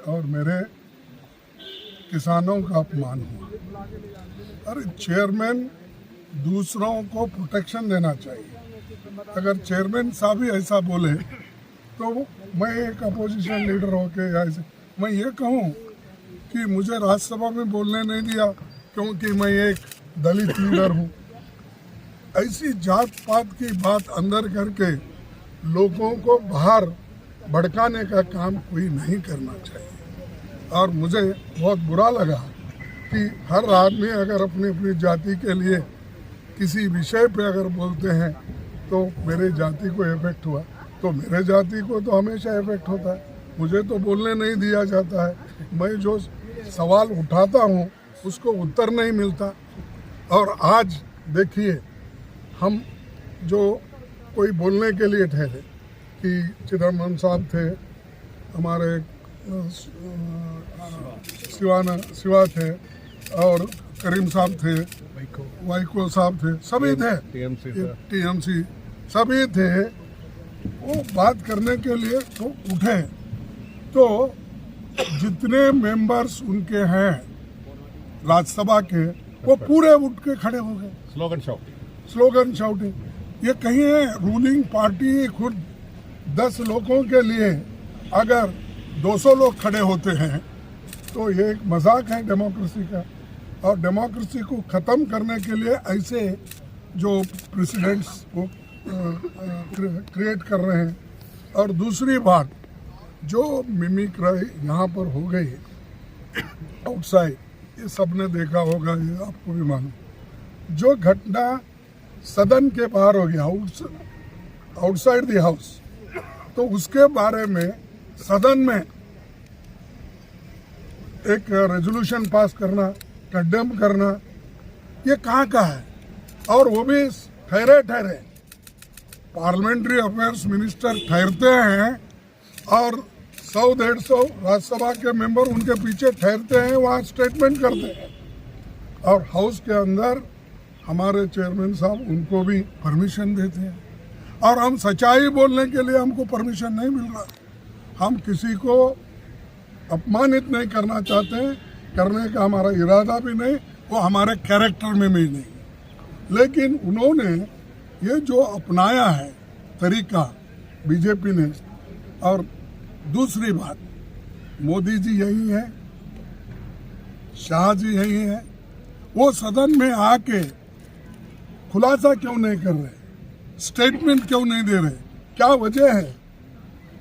और मेरे किसानों का अपमान हुआ। अरे चेयरमैन दूसरों को प्रोटेक्शन देना चाहिए। अगर चेयरमैन साहब ही ऐसा बोले तो मैं एक अपोजिशन लीडर होके ऐसे मैं ये कहूँ कि मुझे राज्यसभा में बोलने नहीं दिया क्योंकि मैं एक दलित लीडर हूँ। ऐसी जात पात की बात अंदर करके लोगों को बाहर भड़काने का काम कोई नहीं करना चाहिए। और मुझे बहुत बुरा लगा कि हर आदमी अगर अपनी अपनी जाति के लिए किसी विषय पे अगर बोलते हैं तो मेरे जाति को इफेक्ट हुआ, तो मेरे जाति को तो हमेशा इफेक्ट होता है। मुझे तो बोलने नहीं दिया जाता है। मैं जो सवाल उठाता हूँ उसको उत्तर नहीं मिलता। और आज देखिए, हम जो कोई बोलने के लिए ठहरे कि चिदम्बरम साहब थे, हमारे शिवा थे और करीम साहब थे, वाइको साहब थे, सभी थे, टीएमसी सभी थे। वो बात करने के लिए तो उठे, तो जितने मेंबर्स उनके हैं राज्यसभा के वो पूरे उठ के खड़े हो गए। Slogan shouting. ये कहीं है रूलिंग पार्टी खुद 10 लोगों के लिए अगर 200 लोग खड़े होते हैं तो ये एक मजाक है डेमोक्रेसी का। और डेमोक्रेसी को ख़त्म करने के लिए ऐसे जो प्रेसिडेंट्स को क्रिएट कर रहे हैं। और दूसरी बात, जो मिमिक्री यहाँ पर हो गई आउटसाइड, ये सबने देखा होगा, ये आपको भी मालूम। जो घटना सदन के बाहर हो गया, आउटसाइड द हाउस, तो उसके बारे में सदन में एक रेजोल्यूशन पास करना, कंडेम करना, ये कहाँ का है? और वो भी ठहरे पार्लियामेंट्री अफेयर्स मिनिस्टर ठहरते हैं और 100-150 राज्यसभा के मेंबर उनके पीछे ठहरते हैं, वहाँ स्टेटमेंट करते हैं। और हाउस के अंदर हमारे चेयरमैन साहब उनको भी परमिशन देते हैं। और हम सच्चाई बोलने के लिए हमको परमिशन नहीं मिल रहा। हम किसी को अपमानित नहीं करना चाहते हैं, करने का हमारा इरादा भी नहीं, वो हमारे कैरेक्टर में भी नहीं। लेकिन उन्होंने ये जो अपनाया है तरीका बीजेपी ने, और दूसरी बात, मोदी जी यही है, शाह जी यही है, वो सदन में आके खुलासा क्यों नहीं कर रहे, स्टेटमेंट क्यों नहीं दे रहे? क्या वजह है?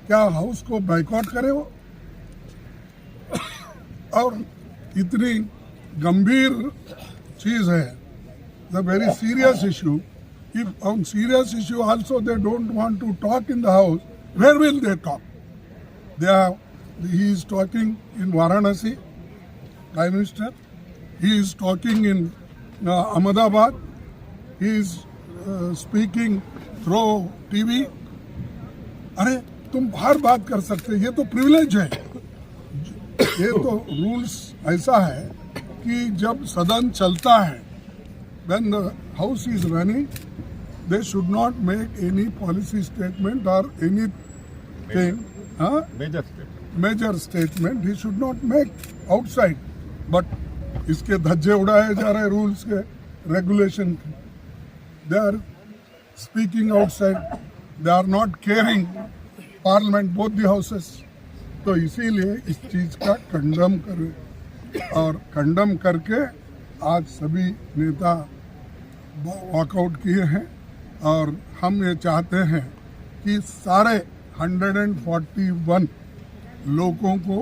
क्या हाउस को बाइकआउट करे वो? और इतनी गंभीर चीज है, the very serious issue. If on serious issue also they don't want to talk in the house, where will they talk? He is talking in Varanasi, Prime Minister. He is talking in Ahmedabad. He is speaking through TV. अरे तुम बाहर बात कर सकते, ये तो privilege है। ये तो रूल्स ऐसा है कि जब सदन चलता है, when the house is running, they should not make any policy statement or anything. Major statement he should not make outside. But इसके धज्जे उड़ाए जा रहे रूल्स के, रेगुलेशन के। They are speaking outside. They are not caring parliament, both the houses. तो इसीलिए इस चीज का कंडम करें, और कंडम करके आज सभी नेता वॉकआउट किए हैं। और हम ये चाहते हैं कि सारे 141 लोगों को